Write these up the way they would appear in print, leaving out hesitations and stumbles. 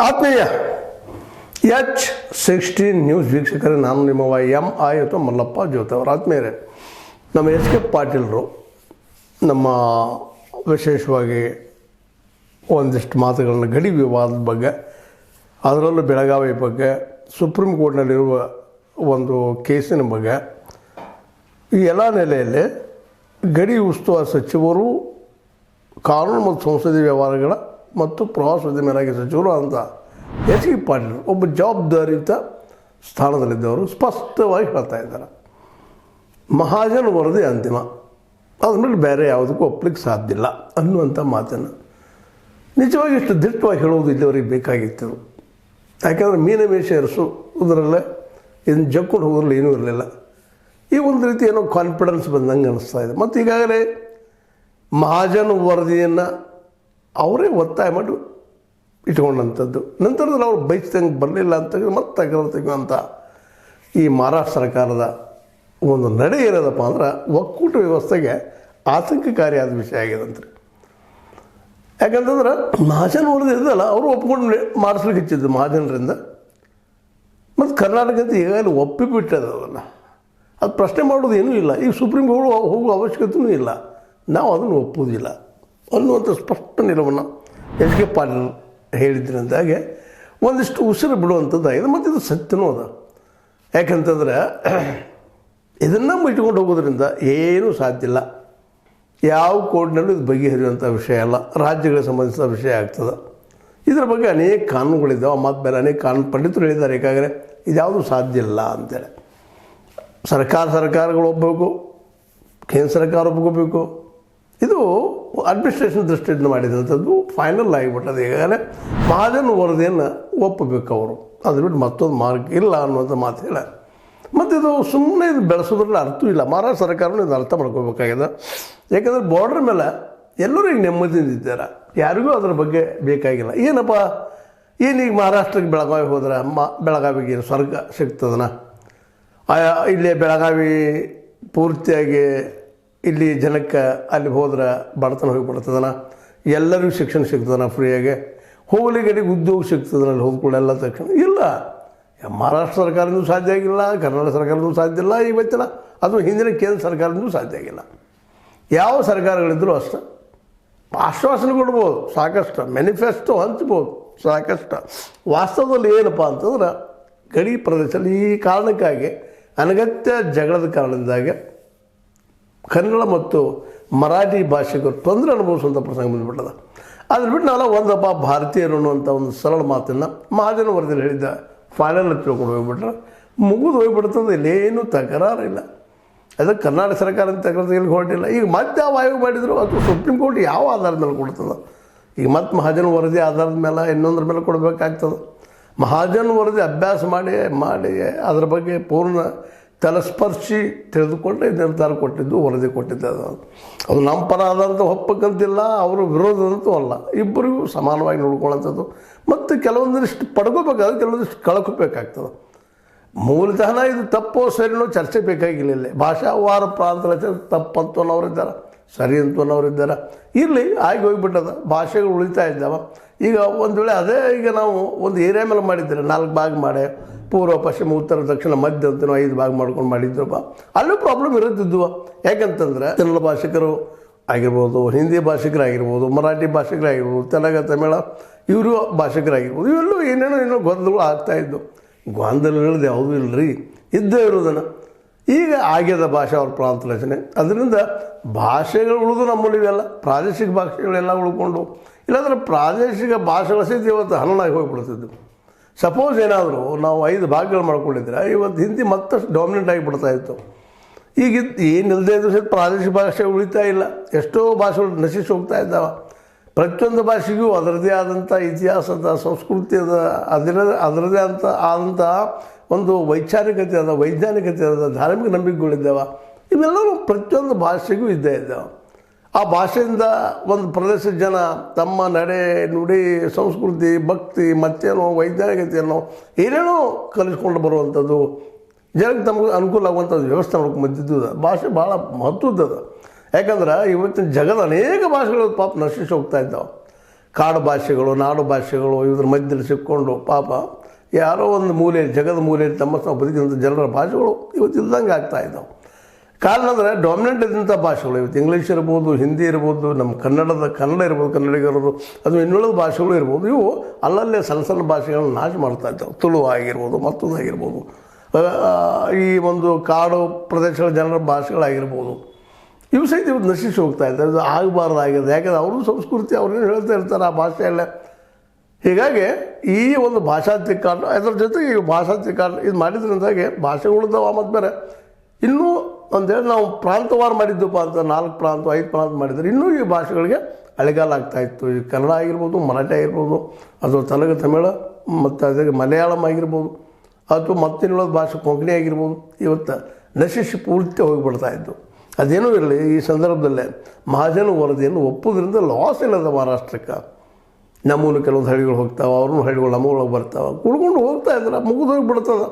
ಆತ್ಮೀಯ H16 news ವೀಕ್ಷಕರೇ, ನಾನು ನಿಮ್ಮ MI ಅಥವಾ ಮಲ್ಲಪ್ಪ ಜ್ಯೋತಿ ಅವರು. ಆತ್ಮೀಯರೇ, ನಮ್ಮ ಎಚ್ ಕೆ ಪಾಟೀಲರು ನಮ್ಮ ವಿಶೇಷವಾಗಿ ಒಂದಿಷ್ಟು ಮಾತುಗಳನ್ನು ಗಡಿ ವಿವಾದದ ಬಗ್ಗೆ, ಅದರಲ್ಲೂ ಬೆಳಗಾವಿ ಬಗ್ಗೆ, ಸುಪ್ರೀಂ ಕೋರ್ಟ್ನಲ್ಲಿರುವ ಒಂದು ಕೇಸಿನ ಬಗ್ಗೆ, ಈ ಎಲ್ಲ ನೆಲೆಯಲ್ಲಿ ಗಡಿ ಉಸ್ತುವಾರಿ ಸಚಿವರು, ಕಾನೂನು ಮತ್ತು ಸಂಸದೀಯ ವ್ಯವಹಾರಗಳ ಮತ್ತು ಪ್ರವಾಸೋದ್ಯಮ ಇಲಾಖೆ ಸಚಿವರು ಅಂತ ಎಚ್ ಕೆ ಪಾಟೀಲ್ ಒಬ್ಬ ಜವಾಬ್ದಾರಿಯುತ ಸ್ಥಾನದಲ್ಲಿದ್ದವರು ಸ್ಪಷ್ಟವಾಗಿ ಹೇಳ್ತಾ ಇದ್ದಾರೆ, ಮಹಾಜನ್ ವರದಿ ಅಂತಿಮ, ಅದ್ಮೇಲೆ ಬೇರೆ ಯಾವುದಕ್ಕೂ ಒಪ್ಪಲಿಕ್ಕೆ ಸಾಧ್ಯ ಇಲ್ಲ ಅನ್ನುವಂಥ ಮಾತನ್ನು ನಿಜವಾಗಿ ಇಷ್ಟು ದಿಟ್ಟವಾಗಿ ಹೇಳೋದು ಇಲ್ಲಿವರೆಗೆ ಬೇಕಾಗಿತ್ತು. ಯಾಕೆಂದರೆ ಮೀನಮೇಷ ಎರಿಸೋದ್ರಲ್ಲೇ ಇದನ್ನು ಜಕ್ಕೊಂಡು ಹೋಗೋದ್ರಲ್ಲಿ ಏನೂ ಇರಲಿಲ್ಲ. ಈ ಒಂದು ರೀತಿ ಏನೋ ಕಾನ್ಫಿಡೆನ್ಸ್ ಬಂದಂಗೆ ಅನ್ನಿಸ್ತಾ ಇದೆ. ಮತ್ತು ಈಗಾಗಲೇ ಮಹಾಜನ್ ವರದಿಯನ್ನು ಅವರೇ ಒತ್ತಾಯ ಮಾಡಿ ಇಟ್ಕೊಂಡಂಥದ್ದು, ನಂತರದಲ್ಲಿ ಅವ್ರು ಬಯಸ್ದಂಗೆ ಬರಲಿಲ್ಲ ಅಂತ ಮತ್ತೆ ತಕರಾರು ತೆಗೆಯುವಂಥ ಈ ಮಹಾರಾಷ್ಟ್ರ ಸರ್ಕಾರದ ಒಂದು ನಡೆ ಏನದಪ್ಪ ಅಂದ್ರೆ ಒಕ್ಕೂಟ ವ್ಯವಸ್ಥೆಗೆ ಆತಂಕಕಾರಿಯಾದ ವಿಷಯ ಆಗಿದಂತ್ರಿ. ಯಾಕಂತಂದ್ರೆ ಮಹಾಜನ್ ವರದಿ ಇದಲ್ಲ, ಅವರು ಒಪ್ಕೊಂಡು ಮಾಡಿಸ್ಲಿಕ್ಕೆ ಹೆಚ್ಚಿದ್ದು ಮಹಾಜನರಿಂದ. ಮತ್ತು ಕರ್ನಾಟಕ ಅಂತ ಈಗಾಗಲೇ ಒಪ್ಪಿಬಿಟ್ಟದಲ್ಲ, ಅದು ಪ್ರಶ್ನೆ ಮಾಡೋದು ಏನೂ ಇಲ್ಲ. ಈಗ ಸುಪ್ರೀಂ ಕೋರ್ಟ್ ಹೋಗುವ ಅವಶ್ಯಕತೆಯೂ ಇಲ್ಲ, ನಾವು ಅದನ್ನು ಒಪ್ಪುವುದಿಲ್ಲ ಅನ್ನುವಂಥ ಸ್ಪಷ್ಟ ನಿಲುವನ್ನು ಎಚ್ ಕೆ ಪಾಟೀಲ್ ಹೇಳಿದ್ರಂತಾಗೆ ಒಂದಿಷ್ಟು ಉಸಿರು ಬಿಡುವಂಥದ್ದಾಗಿದೆ. ಮತ್ತು ಇದು ಸತ್ಯನೂ ಅದ. ಯಾಕಂತಂದ್ರೆ ಇದನ್ನು ಇಟ್ಕೊಂಡು ಹೋಗೋದ್ರಿಂದ ಏನೂ ಸಾಧ್ಯ ಇಲ್ಲ. ಯಾವ ಕೋರ್ಟ್ನಲ್ಲೂ ಇದು ಬಗೆಹರಿಯುವಂಥ ವಿಷಯ ಅಲ್ಲ, ರಾಜ್ಯಗಳಿಗೆ ಸಂಬಂಧಿಸಿದ ವಿಷಯ ಆಗ್ತದೆ. ಇದರ ಬಗ್ಗೆ ಅನೇಕ ಕಾನೂನುಗಳಿದ್ದಾವೆ, ಮತ್ತು ಬೇರೆ ಅನೇಕ ಕಾನೂನು ಪಂಡಿತರು ಹೇಳಿದ್ದಾರೆ. ಯಾಕಾದರೆ ಇದ್ಯಾವುದೂ ಸಾಧ್ಯ ಇಲ್ಲ ಅಂತೇಳಿ ಸರ್ಕಾರಗಳು ಒಪ್ಪಬೇಕು, ಕೇಂದ್ರ ಸರ್ಕಾರ ಒಪ್ಕೋಬೇಕು. ಇದು ಅಡ್ಮಿನಿಸ್ಟ್ರೇಷನ್ ದೃಷ್ಟಿಯಿಂದ ಮಾಡಿದಂಥದ್ದು ಫೈನಲ್ ಆಗಿಬಿಟ್ಟದು. ಈಗಾಗಲೇ ಮಹಾಜನ್ ವರದಿಯನ್ನು ಒಪ್ಪಬೇಕು ಅವರು, ಅದು ಬಿಟ್ಟು ಮತ್ತೊಂದು ಮಾರ್ಗ ಇಲ್ಲ ಅನ್ನುವಂಥ ಮಾತು ಹೇಳ. ಮತ್ತು ಇದು ಸುಮ್ಮನೆ ಇದು ಬೆಳೆಸೋದ್ರಲ್ಲಿ ಅರ್ಥ ಇಲ್ಲ. ಮಹಾರಾಷ್ಟ್ರ ಸರ್ಕಾರನೂ ಇದು ಅರ್ಥ ಮಾಡ್ಕೋಬೇಕಾಗಿದೆ. ಯಾಕಂದರೆ ಬಾರ್ಡ್ರ್ ಮೇಲೆ ಎಲ್ಲರೂ ಈಗ ನೆಮ್ಮದಿಯಿಂದ ಇದ್ದಾರೆ, ಯಾರಿಗೂ ಅದರ ಬಗ್ಗೆ ಬೇಕಾಗಿಲ್ಲ. ಏನಪ್ಪ ಏನೀಗ ಮಹಾರಾಷ್ಟ್ರಕ್ಕೆ ಬೆಳಗಾವಿ ಹೋದ್ರೆ ಬೆಳಗಾವಿಗೆ ಏನು ಸ್ವರ್ಗ ಸಿಗ್ತದನ? ಇಲ್ಲೇ ಬೆಳಗಾವಿ ಪೂರ್ತಿಯಾಗಿ ಇಲ್ಲಿ ಜನಕ್ಕೆ ಅಲ್ಲಿ ಹೋದ್ರೆ ಬಡತನ ಹೋಗಿಬಿಡ್ತದನ? ಎಲ್ಲರಿಗೂ ಶಿಕ್ಷಣ ಸಿಗ್ತದನ ಫ್ರೀಯಾಗಿ? ಹೋಗ್ಲಿಕ್ಕೆ ಉದ್ಯೋಗ ಸಿಗ್ತದನ ಅಲ್ಲಿ ಹೋದ್ಕೊಳ್ಳೆಲ್ಲ ತಕ್ಷಣ? ಇಲ್ಲ. ಮಹಾರಾಷ್ಟ್ರ ಸರ್ಕಾರದಿಂದ ಸಾಧ್ಯ ಆಗಿಲ್ಲ, ಕರ್ನಾಟಕ ಸರ್ಕಾರದಿಂದ ಸಾಧ್ಯ ಇಲ್ಲ, ಇವತ್ತಿನ ಅದು ಹಿಂದಿನ ಕೇಂದ್ರ ಸರ್ಕಾರದಿಂದ ಸಾಧ್ಯ ಆಗಿಲ್ಲ. ಯಾವ ಸರ್ಕಾರಗಳಿದ್ದರೂ ಅಷ್ಟೆ ಆಶ್ವಾಸನೆ ಕೊಡ್ಬೋದು ಸಾಕಷ್ಟು, ಮ್ಯಾನಿಫೆಸ್ಟೋ ಹಂಚ್ಬೋದು ಸಾಕಷ್ಟು. ವಾಸ್ತವದಲ್ಲಿ ಏನಪ್ಪ ಅಂತಂದ್ರೆ ಗಡಿ ಪ್ರದೇಶದಲ್ಲಿ ಈ ಕಾರಣಕ್ಕಾಗಿ ಅನಗತ್ಯ ಜಗಳದ ಕಾರಣದಿಂದಾಗಿ ಕನ್ನಡ ಮತ್ತು ಮರಾಠಿ ಭಾಷೆಗರು ತೊಂದರೆ ಅನುಭವಿಸುವಂಥ ಪ್ರಸಂಗ ಬಂದುಬಿಟ್ಟದ. ಅದ್ರ ಬಿಟ್ಟು ನಾವೆಲ್ಲ ಒಂದಪ್ಪ ಭಾರತೀಯರು ಅನ್ನುವಂಥ ಒಂದು ಸರಳ ಮಾತನ್ನು ಮಹಾಜನ ವರದಿಯಲ್ಲಿ ಹೇಳಿದ್ದ ಫೈನಲ್ ತಿಳ್ಕೊಂಡು ಹೋಗ್ಬಿಟ್ರೆ ಮುಗಿದು ಹೋಗ್ಬಿಡ್ತದೆ. ಇಲ್ಲೇನೂ ತಕರಾರಿಲ್ಲ. ಅದಕ್ಕೆ ಕರ್ನಾಟಕ ಸರ್ಕಾರ ಅಂತ ತಕರಾರು ತೆಗೆದು ಹೊರಟಿಲ್ಲ. ಈಗ ಮತ್ತೆ ಯಾವ ಆಯೋಗ ಮಾಡಿದ್ರು ಅಥವಾ ಸುಪ್ರೀಂ ಕೋರ್ಟ್ ಯಾವ ಆಧಾರದ ಮೇಲೆ ಕೊಡ್ತದೆ? ಈಗ ಮತ್ತೆ ಮಹಾಜನ ವರದಿ ಆಧಾರದ ಮೇಲೆ ಇನ್ನೊಂದ್ರ ಮೇಲೆ ಕೊಡಬೇಕಾಗ್ತದೆ. ಮಹಾಜನ್ ವರದಿ ಅಭ್ಯಾಸ ಮಾಡಿ ಅದರ ಬಗ್ಗೆ ಪೂರ್ಣ ತಲಸ್ಪರ್ಶಿ ತಿಳಿದುಕೊಂಡ್ರೆ ನಿರ್ಧಾರ ಕೊಟ್ಟಿದ್ದು, ವರದಿ ಕೊಟ್ಟಿದ್ದು. ಅದು ನಮ್ಮ ಪರ ಆದಂಥ ಒಪ್ಪಕ್ಕಂತಿಲ್ಲ, ಅವರು ವಿರೋಧದಂತೂ ಅಲ್ಲ. ಇಬ್ಬರಿಗೂ ಸಮಾನವಾಗಿ ನೋಡ್ಕೊಳ್ಳೋಂಥದ್ದು. ಮತ್ತು ಕೆಲವೊಂದಿಷ್ಟು ಪಡ್ಕೋಬೇಕಾದ್ರೆ ಕೆಲವೊಂದಿಷ್ಟು ಕಳ್ಕೋಬೇಕಾಗ್ತದೆ. ಮೂಲತಃ ಇದು ತಪ್ಪೋ ಸರಿನೋ ಚರ್ಚೆ ಬೇಕಾಗಿಲ್ಲ. ಭಾಷಾವಾರ ಪ್ರಾಂತ ತಪ್ಪಂತೂ ಅನ್ನೋರಿದ್ದಾರೆ, ಸರಿ ಅಂತೂ ಅನ್ನೋರಿದ್ದಾರೆ. ಇರಲಿ, ಆಗಿ ಹೋಗಿಬಿಟ್ಟದ. ಭಾಷೆಗಳು ಉಳಿತಾ ಇದ್ದಾವೆ. ಈಗ ಒಂದು ವೇಳೆ ಅದೇ ಈಗ ನಾವು ಒಂದು ಏರಿಯಾ ಮೇಲೆ ಮಾಡಿದ್ದೀರಿ, 4 ಭಾಗ ಮಾಡಿ ಪೂರ್ವ ಪಶ್ಚಿಮ ಉತ್ತರ ದಕ್ಷಿಣ ಮಧ್ಯ ಅಂತ 5 ಭಾಗ ಮಾಡ್ಕೊಂಡು ಮಾಡಿದ್ರಪ್ಪ, ಅಲ್ಲೂ ಪ್ರಾಬ್ಲಮ್ ಇರುತ್ತಿದ್ವು. ಯಾಕಂತಂದರೆ ಕನ್ನಡ ಭಾಷಿಕರು ಆಗಿರ್ಬೋದು, ಹಿಂದಿ ಭಾಷಿಕರಾಗಿರ್ಬೋದು, ಮರಾಠಿ ಭಾಷಿಕರಾಗಿರ್ಬೋದು, ತೆಲುಗು ತಮಿಳ ಇವರು ಭಾಷಿಕರಾಗಿರ್ಬೋದು, ಇವೆಲ್ಲೂ ಏನೇನೋ ಗೊಂದಲಗಳು ಆಗ್ತಾಯಿದ್ದು. ಗೊಂದಲಗಳದ್ದು ಯಾವುದೂ ಇಲ್ಲರಿ, ಇದ್ದೇ ಇರೋದನ್ನು. ಈಗ ಆಗ್ಯದ ಭಾಷಾ ಅವ್ರ ಪ್ರಾಂತ ರಚನೆ, ಅದರಿಂದ ಭಾಷೆಗಳು ಉಳಿದು ನಮ್ಮಲ್ಲಿವೆಲ್ಲ ಪ್ರಾದೇಶಿಕ ಭಾಷೆಗಳೆಲ್ಲ ಉಳ್ಕೊಂಡು, ಇಲ್ಲಾಂದರೆ ಪ್ರಾದೇಶಿಕ ಭಾಷೆಗಳ ಸಹಿತ ಇವತ್ತು ಹಣನಾಗಿ ಹೋಗಿಬಿಡ್ತಿದ್ದು. ಸಪೋಸ್ ಏನಾದರೂ ನಾವು 5 ಭಾಗಗಳು ಮಾಡ್ಕೊಂಡಿದ್ರೆ ಇವತ್ತು ಹಿಂದಿ ಮತ್ತಷ್ಟು ಡಾಮಿನೆಂಟ್ ಆಗಿಬಿಡ್ತಾಯಿತ್ತು. ಈಗ ಏನಿಲ್ಲದೆ ಇದ್ರೂ ಸಹಿತ ಪ್ರಾದೇಶಿಕ ಭಾಷೆ ಉಳಿತಾ ಇಲ್ಲ. ಎಷ್ಟೋ ಭಾಷೆಗಳು ನಶಿಸಿ ಹೋಗ್ತಾ ಇದ್ದಾವೆ. ಪ್ರತಿಯೊಂದು ಭಾಷೆಗೂ ಅದರದೇ ಆದಂಥ ಇತಿಹಾಸದ, ಸಂಸ್ಕೃತಿಯದ, ಅದರದೇ ಆದಂಥ ಒಂದು ವೈಚಾರಿಕತೆ ಅದ, ವೈಜ್ಞಾನಿಕತೆ ಅದ, ಧಾರ್ಮಿಕ ನಂಬಿಕೆಗಳಿದ್ದಾವೆ. ಇವೆಲ್ಲವೂ ಪ್ರತಿಯೊಂದು ಭಾಷೆಗೂ ಇದ್ದೇ ಇದ್ದಾವೆ. ಆ ಭಾಷೆಯಿಂದ ಒಂದು ಪ್ರದೇಶದ ಜನ ತಮ್ಮ ನಡೆ ನುಡಿ ಸಂಸ್ಕೃತಿ ಭಕ್ತಿ ಮತ್ತೇನೋ ವೈಜ್ಞಾನಿಕತೆಯನ್ನು ಏನೇನೋ ಕಲಿಸ್ಕೊಂಡು ಬರುವಂಥದ್ದು, ಜನಕ್ಕೆ ತಮಗೆ ಅನುಕೂಲ ಆಗುವಂಥದ್ದು ವ್ಯವಸ್ಥೆ ಮಾಡ್ಕೊಂಡು ಬಂದಿದ್ದು. ಭಾಷೆ ಭಾಳ ಮಹತ್ವದ್ದದ. ಯಾಕಂದ್ರೆ ಇವತ್ತಿನ ಜಗದ ಅನೇಕ ಭಾಷೆಗಳು ಪಾಪ ನಶಿಸಿ ಹೋಗ್ತಾ ಇದ್ದಾವೆ. ಕಾಡು ಭಾಷೆಗಳು ನಾಡು ಭಾಷೆಗಳು ಇದ್ರ ಮಧ್ಯದಲ್ಲಿ ಸಿಕ್ಕೊಂಡು ಪಾಪ ಯಾರೋ ಒಂದು ಮೂಲೆಯಲ್ಲಿ ಜಗದ ಮೂಲೆಯಲ್ಲಿ ತಮ್ಮ ತಾವು ಬದುಕಿದಂಥ ಜನರ ಭಾಷೆಗಳು ಇವತ್ತು ಇಲ್ದಂಗೆ ಆಗ್ತಾ ಇದ್ದಾವೆ. ಕಾರಣ ಅಂದರೆ ಡಾಮಿನೆಂಟ್ ಇದ್ದಂಥ ಭಾಷೆಗಳು ಇವತ್ತು ಇಂಗ್ಲೀಷ್ ಇರ್ಬೋದು, ಹಿಂದಿ ಇರ್ಬೋದು, ನಮ್ಮ ಕನ್ನಡ ಇರ್ಬೋದು, ಕನ್ನಡಿಗರದು ಅದು ಇನ್ನುಳಿದ ಭಾಷೆಗಳು ಇರ್ಬೋದು. ಇವು ಅಲ್ಲಲ್ಲೇ ಸಣ್ಣ ಸಣ್ಣ ಭಾಷೆಗಳನ್ನ ನಾಶ ಮಾಡ್ತಾ ಇದ್ದಾವೆ. ತುಳು ಆಗಿರ್ಬೋದು, ಮತ್ತೊಂದಾಗಿರ್ಬೋದು, ಈ ಒಂದು ಕಾಡು ಪ್ರದೇಶಗಳ ಜನರ ಭಾಷೆಗಳಾಗಿರ್ಬೋದು, ಇವು ಸಹಿತ ಇವತ್ತು ನಶಿಸಿ ಹೋಗ್ತಾ ಇದ್ದಾರೆ. ಅದು ಆಗಬಾರ್ದಾಗಿದೆ. ಯಾಕಂದರೆ ಅವರು ಸಂಸ್ಕೃತಿ ಅವ್ರೇನು ಹೇಳ್ತಾ ಇರ್ತಾರೆ ಆ ಭಾಷೆಯಲ್ಲೇ. ಹೀಗಾಗಿ ಈ ಒಂದು ಭಾಷಾ ತಿಕ್ಕಾಟ ಅದರ ಜೊತೆಗೆ ಈ ಭಾಷಾ ತಿಕ್ಕಾಟ ಇದು ಮಾಡಿದ್ರಿಂದಾಗಿ ಭಾಷೆಗಳಿದ್ದಾವೆ. ಮತ್ತು ಬೇರೆ ಇನ್ನೂ ಅಂತೇಳಿ ನಾವು ಪ್ರಾಂತವಾರ ಮಾಡಿದ್ದಪ್ಪ ಅಂತ 4 ಪ್ರಾಂತ 5 ಪ್ರಾಂತ ಮಾಡಿದರೆ ಇನ್ನೂ ಈ ಭಾಷೆಗಳಿಗೆ ಅಳಿಗಾಲ ಆಗ್ತಾಯಿತ್ತು. ಈ ಕನ್ನಡ ಆಗಿರ್ಬೋದು, ಮರಾಠಿ ಆಗಿರ್ಬೋದು, ಅಥವಾ ತೆಲುಗು, ತಮಿಳು, ಮತ್ತು ಅದೇ ಮಲಯಾಳಂ ಆಗಿರ್ಬೋದು, ಅಥವಾ ಮತ್ತಿನ್ನೊಂದು ಭಾಷೆ ಕೊಂಕಣಿ ಆಗಿರ್ಬೋದು, ಇವತ್ತು ನಶಿಸಿ ಪೂರ್ತಿ ಹೋಗಿಬಿಡ್ತಾಯಿತ್ತು. ಅದೇನೂ ಇರಲಿ, ಈ ಸಂದರ್ಭದಲ್ಲೇ ಮಹಾಜನ ವರದಿಯನ್ನು ಒಪ್ಪೋದ್ರಿಂದ ಲಾಸ್ ಇಲ್ಲದ ಮಹಾರಾಷ್ಟ್ರಕ್ಕೆ. ನಮ್ಮನ್ನು ಕೆಲವೊಂದು ಹಳ್ಳಿಗಳು ಹೋಗ್ತಾವೆ, ಅವ್ರನ್ನೂ ಹಳ್ಳಿಗಳು ನಮ್ಮಗಳಿಗೆ ಬರ್ತಾವೆ, ಕುಡ್ಕೊಂಡು ಹೋಗ್ತಾ ಇದ್ದಾರೆ, ಮುಗಿದು ಹೋಗಿಬಿಡ್ತದೆ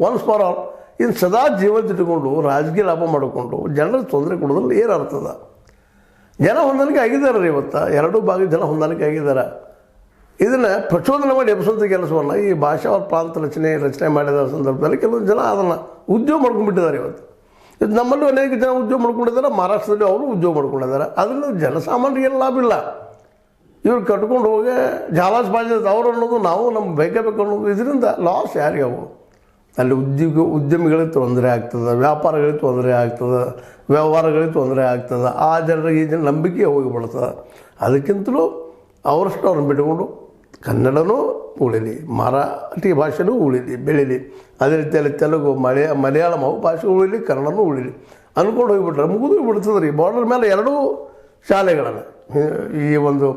ಒನ್ಸ್ ಫಾರ್ ಆಲ್. ಇನ್ನು ಸದಾ ಜೀವಂತ ಇಟ್ಟುಕೊಂಡು ರಾಜಕೀಯ ಲಾಭ ಮಾಡಿಕೊಂಡು ಜನರಿಗೆ ತೊಂದರೆ ಕೊಡೋದ್ರಲ್ಲಿ ಏನು ಅರ್ಥದ? ಜನ ಹೊಂದಾಣಿಕೆ ಆಗಿದ್ದಾರೆ ರೀ. ಇವತ್ತು 2 ಭಾಗ ಜನ ಹೊಂದಾಣಿಕೆ ಆಗಿದ್ದಾರೆ. ಇದನ್ನು ಪ್ರಚೋದನೆ ಮಾಡಿ ಎಬ್ಸೋಂಥ ಕೆಲಸವನ್ನು ಈ ಭಾಷಾ ಪ್ರಾಂತ ರಚನೆ ಮಾಡಿದ ಸಂದರ್ಭದಲ್ಲಿ ಕೆಲವೊಂದು ಜನ ಅದನ್ನು ಉದ್ಯೋಗ ಮಾಡ್ಕೊಂಡ್ಬಿಟ್ಟಿದ್ದಾರೆ. ಇದು ನಮ್ಮಲ್ಲೂ ಅನೇಕ ಜನ ಉದ್ಯೋಗ ಮಾಡ್ಕೊಂಡಿದ್ದಾರೆ, ಮಹಾರಾಷ್ಟ್ರದಲ್ಲಿ ಅವರು ಉದ್ಯೋಗ ಮಾಡ್ಕೊಂಡಿದ್ದಾರೆ. ಅದರಿಂದ ಜನಸಾಮಾನ್ಯರಿಗೆ ಏನು ಲಾಭ ಇಲ್ಲ. ಇವ್ರು ಕಟ್ಕೊಂಡು ಹೋಗಿ ಜಾಲಾಸ್ ಬಾಜ್ ಅವ್ರು ಅನ್ನೋದು ನಾವು ನಮ್ಗೆ ಬೇಕೇ ಬೇಕು ಅನ್ನೋದು, ಇದರಿಂದ ಲಾಸ್ ಯಾರಿಗೆ ಅವು? ಅಲ್ಲಿ ಉದ್ಯಮಿಗಳಿಗೆ ತೊಂದರೆ ಆಗ್ತದೆ, ವ್ಯಾಪಾರಗಳಿಗೆ ತೊಂದರೆ ಆಗ್ತದೆ, ವ್ಯವಹಾರಗಳಿಗೆ ತೊಂದರೆ ಆಗ್ತದೆ, ಆ ಜನರಿಗೆ ಈ ಜನ ನಂಬಿಕೆ ಹೋಗಿಬಿಡ್ತದೆ. ಅದಕ್ಕಿಂತಲೂ ಅವರಷ್ಟು ಅವ್ರನ್ನ ಬಿಟ್ಟುಕೊಂಡು ಕನ್ನಡನೂ ಉಳಿಲಿ, ಮರಾಠಿ ಭಾಷೆನೂ ಉಳಿಲಿ, ಬೆಳೀಲಿ, ಅದೇ ರೀತಿಯಲ್ಲಿ ತೆಲುಗು, ಮಲಯಾಳಂ ಭಾಷೆ ಉಳಿಲಿ, ಕನ್ನಡನೂ ಉಳಿಲಿ ಅಂದ್ಕೊಂಡು ಹೋಗಿಬಿಟ್ರೆ ಮುಗಿದು ಹೋಗಿಬಿಡ್ತದೆ ರೀ. ಬಾರ್ಡರ್ ಮೇಲೆ 2 ಶಾಲೆಗಳನ್ನು, ಈ ಒಂದು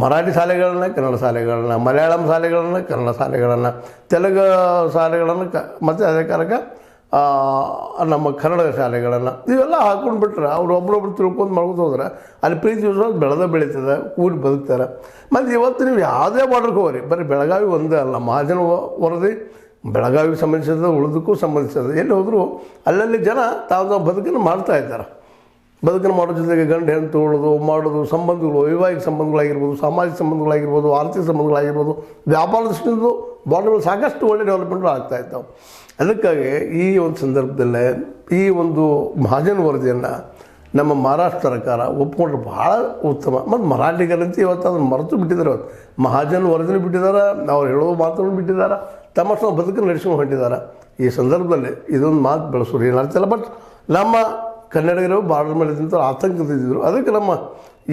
ಮರಾಠಿ ಶಾಲೆಗಳನ್ನ, ಕನ್ನಡ ಶಾಲೆಗಳನ್ನ, ಮಲಯಾಳಂ ಶಾಲೆಗಳನ್ನು, ಕನ್ನಡ ಶಾಲೆಗಳನ್ನು, ತೆಲುಗು ಶಾಲೆಗಳನ್ನು, ಮತ್ತು ಅದೇ ಕಾಲಕ್ಕೆ ನಮ್ಮ ಕನ್ನಡ ಶಾಲೆಗಳನ್ನು ಇವೆಲ್ಲ ಹಾಕ್ಕೊಂಡು ಬಿಟ್ರೆ ಅವ್ರು ಒಬ್ರೊಬ್ರು ತಿಳ್ಕೊಂಡು ಮಾಡ್ಕೊಂಡು ಹೋದ್ರೆ ಅಲ್ಲಿ ಪ್ರೀತಿ ವಿಶ್ವಾಸ ಬೆಳೀತದೆ, ಕೂಡಿ ಬದುಕ್ತಾರೆ. ಮತ್ತು ಇವತ್ತು ನೀವು ಯಾವುದೇ ಬಾರ್ಡ್ರಿಗೆ ಹೋಗ್ರಿ, ಬರೀ ಬೆಳಗಾವಿ ಒಂದೇ ಅಲ್ಲ, ಮಹಾಜನ ವರದಿ ಬೆಳಗಾವಿಗೆ ಸಂಬಂಧಿಸಿದ, ಉಳಿದಕ್ಕೂ ಸಂಬಂಧಿಸಿದ, ಎಲ್ಲಿ ಹೋದರೂ ಅಲ್ಲಲ್ಲಿ ಜನ ತಾವು ಬದುಕನ್ನು ಮಾಡ್ತಾ ಇದ್ದಾರೆ. ಬದುಕನ್ನು ಮಾಡೋ ಜೊತೆಗೆ ಗಂಡು ಹೆಣ್ಣು ತೊಗೊಳ್ಳೋದು, ಮಾಡೋದು, ಸಂಬಂಧಗಳು, ವೈವಾಹಿಕ ಸಂಬಂಧಗಳಾಗಿರ್ಬೋದು, ಸಾಮಾಜಿಕ ಸಂಬಂಧಗಳಾಗಿರ್ಬೋದು, ಆರ್ಥಿಕ ಸಂಬಂಧಗಳಾಗಿರ್ಬೋದು, ವ್ಯಾಪಾರ ದೃಷ್ಟಿಯಿಂದ ಬಾರ್ಡರ್ಗಳು ಸಾಕಷ್ಟು ಒಳ್ಳೆ ಡೆವಲಪ್ಮೆಂಟ್ಗಳು ಆಗ್ತಾಯಿದ್ದಾವೆ. ಅದಕ್ಕಾಗಿ ಈ ಒಂದು ಸಂದರ್ಭದಲ್ಲೇ ಈ ಒಂದು ಮಹಾಜನ ವರದಿಯನ್ನು ನಮ್ಮ ಮಹಾರಾಷ್ಟ್ರ ಸರ್ಕಾರ ಒಪ್ಕೊಂಡ್ರೆ ಭಾಳ ಉತ್ತಮ. ಮತ್ತು ಮರಾಠಿಗರಂತೆ ಇವತ್ತು ಅದನ್ನು ಮರೆತು ಬಿಟ್ಟಿದ್ದಾರೆ. ಇವತ್ತು ಮಹಾಜನ ವರದಿನೂ ಬಿಟ್ಟಿದ್ದಾರೆ, ಅವ್ರು ಹೇಳೋ ಮಾತನ್ನು ಬಿಟ್ಟಿದ್ದಾರೆ, ತಮ್ಮಷ್ಟು ಬದುಕನ್ನು ನಡೆಸ್ಕೊಂಡು ಹೊಂಟಿದ್ದಾರೆ. ಈ ಸಂದರ್ಭದಲ್ಲಿ ಇದೊಂದು ಮಾತು ಬೆಳೆಸೋರು ಏನಾಗ್ತಿಲ್ಲ. ಬಟ್ ನಮ್ಮ ಕನ್ನಡಿಗರು ಬಾರ್ಡರ್ ಮೇಲೆ ಇದ್ದಂಥ ಆತಂಕದಿದ್ದರು. ಅದಕ್ಕೆ ನಮ್ಮ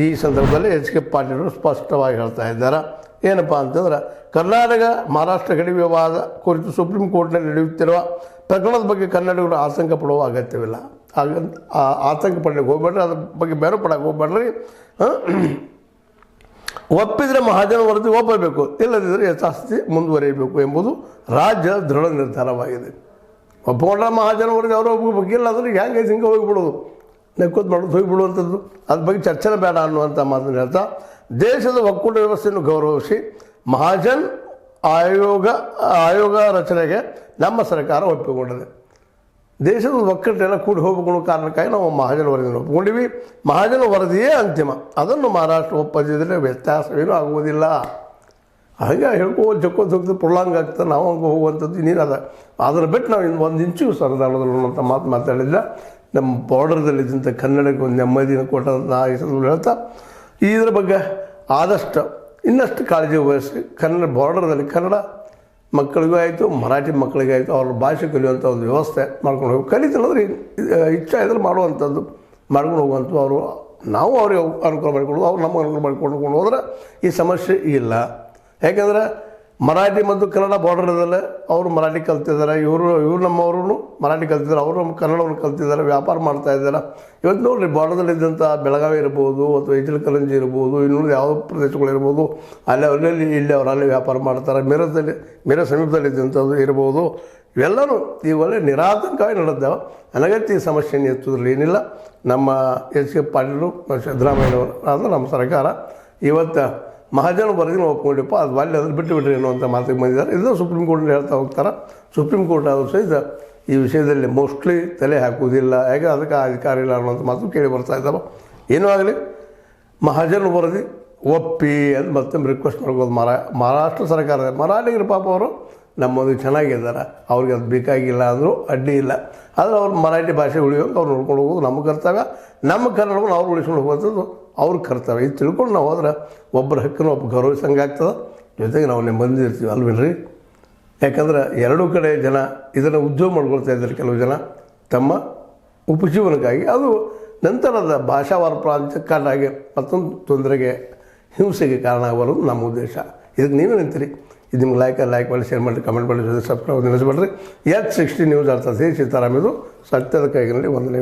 ಈ ಸಂದರ್ಭದಲ್ಲಿ HK ಪಾಟೀಲರು ಸ್ಪಷ್ಟವಾಗಿ ಹೇಳ್ತಾ ಇದ್ದಾರೆ. ಏನಪ್ಪ ಅಂತಂದ್ರೆ, ಕರ್ನಾಟಕ ಮಹಾರಾಷ್ಟ್ರ ಗಡಿ ವಿವಾದ ಕುರಿತು ಸುಪ್ರೀಂ ಕೋರ್ಟ್ನಲ್ಲಿ ನಡೆಯುತ್ತಿರುವ ಪ್ರಕರಣದ ಬಗ್ಗೆ ಕನ್ನಡಿಗರು ಆತಂಕ ಪಡುವ ಅಗತ್ಯವಿಲ್ಲ. ಆತಂಕ ಪಡಲಿಕ್ಕೆ ಹೋಗ್ಬೇಡ್ರಿ, ಅದ್ರ ಬಗ್ಗೆ ಬೇರೆ ಪಡಕ್ಕೆ ಹೋಗ್ಬೇಡ್ರಿ. ಒಪ್ಪಿದರೆ ಮಹಾಜನ ವರದಿ ಒಪ್ಪಬೇಕು, ಇಲ್ಲದಿದ್ದರೆ ಯಥಾಸ್ಥಿತಿ ಮುಂದುವರಿಯಬೇಕು ಎಂಬುದು ರಾಜ್ಯ ದೃಢ ನಿರ್ಧಾರವಾಗಿದೆ. ಒಪ್ಪಿಕೊಂಡ್ರೆ ಮಹಾಜನ ವರದಿ ಅವರು ಒಪ್ಪಬೇಕು, ಇಲ್ಲ ಅಂದ್ರೆ ಹೆಂಗೆ ಹಿಂಗೆ ಹೋಗಿಬಿಡೋದು, ನೆಕ್ಕೋದು ಮಾಡೋದು ಹೋಗಿಬಿಡುವಂಥದ್ದು, ಅದ್ರ ಬಗ್ಗೆ ಚರ್ಚೆನೇ ಬೇಡ ಅನ್ನುವಂಥ ಮಾತನ್ನು ಹೇಳ್ತಾ, ದೇಶದ ಒಕ್ಕೂಟ ವ್ಯವಸ್ಥೆಯನ್ನು ಗೌರವಿಸಿ ಮಹಾಜನ್ ಆಯೋಗ ರಚನೆಗೆ ನಮ್ಮ ಸರ್ಕಾರ ಒಪ್ಪಿಕೊಂಡಿದೆ. ದೇಶದ ಒಕ್ಕಟ್ಟೆಲ್ಲ ಕೂಡಿ ಹೋಗ್ಬೇಕು ಅನ್ನೋ ಕಾರಣಕ್ಕಾಗಿ ನಾವು ಮಹಾಜನ ವರದಿಯನ್ನು ಒಪ್ಪಿಕೊಂಡಿವಿ. ಮಹಾಜನ ವರದಿಯೇ ಅಂತಿಮ, ಅದನ್ನು ಮಹಾರಾಷ್ಟ್ರ ಒಪ್ಪದಿದ್ದರೆ ವ್ಯತ್ಯಾಸವೇನೂ ಆಗುವುದಿಲ್ಲ. ಹಾಗೆ ಹೇಳ್ಕೊಂಡು ಜಕ್ಕೋದು ಹೋಗ್ತದೆ, ಪ್ರೊಲಾಂಗ್ ಆಗ್ತದೆ, ನಾವು ಹಂಗೆ ಹೋಗುವಂಥದ್ದು ಇನ್ನೇನು ಅದ. ಅದನ್ನು ಬಿಟ್ಟು ನಾವು ಇನ್ನು 1 ಇಂಚು ಸರದಾಡೋದಿಲ್ಲ ಅಂತ ಮಾತಾಡಿಲ್ಲ. ನಮ್ಮ ಬಾರ್ಡರ್ದಲ್ಲಿದ್ದಂಥ ಕನ್ನಡಕ್ಕೆ ಒಂದು ನೆಮ್ಮದಿನ ಕೊಟ್ಟಂಥ ಹೇಳ್ತಾ, ಇದರ ಬಗ್ಗೆ ಆದಷ್ಟು ಇನ್ನಷ್ಟು ಕಾಳಜಿ ವಹಿಸಿ ಕನ್ನಡ ಬಾರ್ಡರ್ದಲ್ಲಿ ಕನ್ನಡ ಮಕ್ಕಳಿಗೂ ಆಯಿತು, ಮರಾಠಿ ಮಕ್ಕಳಿಗಾಯಿತು, ಅವ್ರ ಭಾಷೆ ಕಲಿಯುವಂಥ ಒಂದು ವ್ಯವಸ್ಥೆ ಮಾಡ್ಕೊಂಡು ಹೋಗಿ ಕಲಿತಂದ್ರೆ ಇಚ್ಛೆ ಇದ್ರೆ ಮಾಡುವಂಥದ್ದು ಮಾಡ್ಕೊಂಡು ಹೋಗುವಂಥದ್ದು. ಅವರು ನಾವು ಅವ್ರಿಗೆ ಅನುಕೂಲ ಮಾಡಿಕೊಡೋದು, ಅವ್ರು ನಮಗೆ ಅನುಕೂಲ ಮಾಡಿಕೊಂಡು ಹೋದ್ರೆ ಈ ಸಮಸ್ಯೆ ಇಲ್ಲ. ಯಾಕೆಂದರೆ ಮರಾಠಿ ಮತ್ತು ಕನ್ನಡ ಬಾರ್ಡರ್ದಲ್ಲೇ ಅವರು ಮರಾಠಿ ಕಲ್ತಿದ್ದಾರೆ, ಇವರು ನಮ್ಮವರು ಮರಾಠಿ ಕಲ್ತಿದ್ದಾರೆ, ಅವರು ನಮ್ಮ ಕನ್ನಡವನ್ನು ಕಲ್ತಿದ್ದಾರೆ, ವ್ಯಾಪಾರ ಮಾಡ್ತಾ ಇದ್ದಾರೆ. ಇವತ್ತು ನೋಡಿರಿ, ಬಾರ್ಡರ್ದಲ್ಲಿದ್ದಂಥ ಬೆಳಗಾವಿ ಇರ್ಬೋದು, ಅಥವಾ ಇಚಲಕರಂಜಿ ಇರ್ಬೋದು, ಇನ್ನೂರು ಯಾವ ಪ್ರದೇಶಗಳಿರ್ಬೋದು, ಅಲ್ಲಲ್ಲಿ ಇಲ್ಲಿ ಅವರಲ್ಲಿ ವ್ಯಾಪಾರ ಮಾಡ್ತಾರೆ. ಮೇರ ಸಮೀಪದಲ್ಲಿದ್ದಂಥದ್ದು ಇರ್ಬೋದು, ಇವೆಲ್ಲವೂ ಇವೆಲ್ಲ ನಿರಾತಂಕವಾಗಿ ನಡೆದಾವೆ. ಅನಗತ್ಯ ಈ ಸಮಸ್ಯೆಯನ್ನು ಎತ್ತುದ್ರಲ್ಲಿ ಏನಿಲ್ಲ. ನಮ್ಮ HK ಪಾಟೀಲರು, ಸಿದ್ದರಾಮಯ್ಯನವರು ಅಂದರೆ ನಮ್ಮ ಸರ್ಕಾರ ಇವತ್ತು ಮಹಾಜನ ವರದಿನ ಒಪ್ಕೊಂಡಿಪ್ಪ, ಅದು ಅಲ್ಲಿ ಅದ್ರ ಬಿಟ್ಟುಬಿಟ್ರಿ ಅನ್ನುವಂಥ ಮಾತಿಗೆ ಬಂದಿದ್ದಾರೆ. ಇದನ್ನು ಸುಪ್ರೀಂ ಕೋರ್ಟ್ನಲ್ಲಿ ಹೇಳ್ತಾ ಹೋಗ್ತಾರೆ. ಸುಪ್ರೀಂ ಕೋರ್ಟ್ ಆದರೂ ಸಹಿತ ಈ ವಿಷಯದಲ್ಲಿ ಮೋಸ್ಟ್ಲಿ ತಲೆ ಹಾಕುವುದಿಲ್ಲ, ಯಾಕೆ ಅದಕ್ಕೆ ಅಧಿಕಾರ ಇಲ್ಲ ಅನ್ನುವಂಥ ಮಾತು ಕೇಳಿ ಬರ್ತಾ ಇದ್ದಾವೆ. ಏನೂ ಆಗಲಿ, ಮಹಾಜನ ವರದಿ ಒಪ್ಪಿ ಅಂತ ಮತ್ತೊಮ್ಮೆ ರಿಕ್ವೆಸ್ಟ್ ಮಾಡ್ಬೋದು. ಮಹಾರಾಷ್ಟ್ರ ಸರ್ಕಾರದ ಮರಾಠಿಗರು ಪಾಪ ಅವರು ನಮ್ಮೊಂದಿಗೆ ಚೆನ್ನಾಗಿದ್ದಾರೆ, ಅವ್ರಿಗೆ ಅದು ಬೇಕಾಗಿಲ್ಲ ಅಂದರೂ ಅಡ್ಡಿ ಇಲ್ಲ. ಆದರೆ ಅವ್ರು ಮರಾಠಿ ಭಾಷೆ ಉಳಿಯೋಂಗೆ ಅವ್ರು ನೋಡ್ಕೊಂಡು ಹೋಗೋದು ನಮ್ಮ ಕರ್ತವ್ಯ, ನಮ್ಮ ಕನ್ನಡವನ್ನು ಅವ್ರು ಉಳಿಸ್ಕೊಂಡು ಹೋಗೋದು ಅವ್ರ ಕರ್ತವ್ಯ. ಇದು ತಿಳ್ಕೊಂಡು ನಾವು ಹೋದ್ರೆ ಒಬ್ಬರ ಹಕ್ಕನ್ನು ಒಬ್ಬ ಗೌರವಿಸಂಗೆ ಆಗ್ತದೆ, ಜೊತೆಗೆ ನಾವು ನೆಮ್ಮದಿ ಇರ್ತೀವಿ ಅಲ್ವೇನ್ರಿ. ಯಾಕಂದ್ರೆ ಎರಡೂ ಕಡೆ ಜನ ಇದನ್ನು ಉದ್ಯೋಗ ಮಾಡ್ಕೊಳ್ತಾ ಇದ್ದಾರೆ. ಕೆಲವು ಜನ ತಮ್ಮ ಉಪಜೀವನಕ್ಕಾಗಿ, ಅದು ನಂತರದ ಭಾಷಾವಾರ ಪ್ರಾಂತ್ಯಕ್ಕಾಗಿ ಮತ್ತೊಂದು ತೊಂದರೆಗೆ ಹಿಂಸೆಗೆ ಕಾರಣ ಆಗೋದು ನಮ್ಮ ಉದ್ದೇಶ. ಇದಕ್ಕೆ ನೀವೇ ನಿಂತೀರಿ. ಇದು ನಿಮ್ಗೆ ಲೈಕ್ ಮಾಡಿ, ಶೇರ್ ಮಾಡಿ, ಕಮೆಂಟ್ ಮಾಡಿ, ಸಬ್ಸ್ಕ್ರೈಬ್ ನಿಲ್ಲಿಸ್ಬೇಡ್ರಿ. H60 ನ್ಯೂಸ್ ಅರ್ಥಾತ್ ಸೀತಾರಾಮ್ ಇದು ಸತ್ಯದ ಕೈಗಿನಲ್ಲಿ ವಂದನೆ.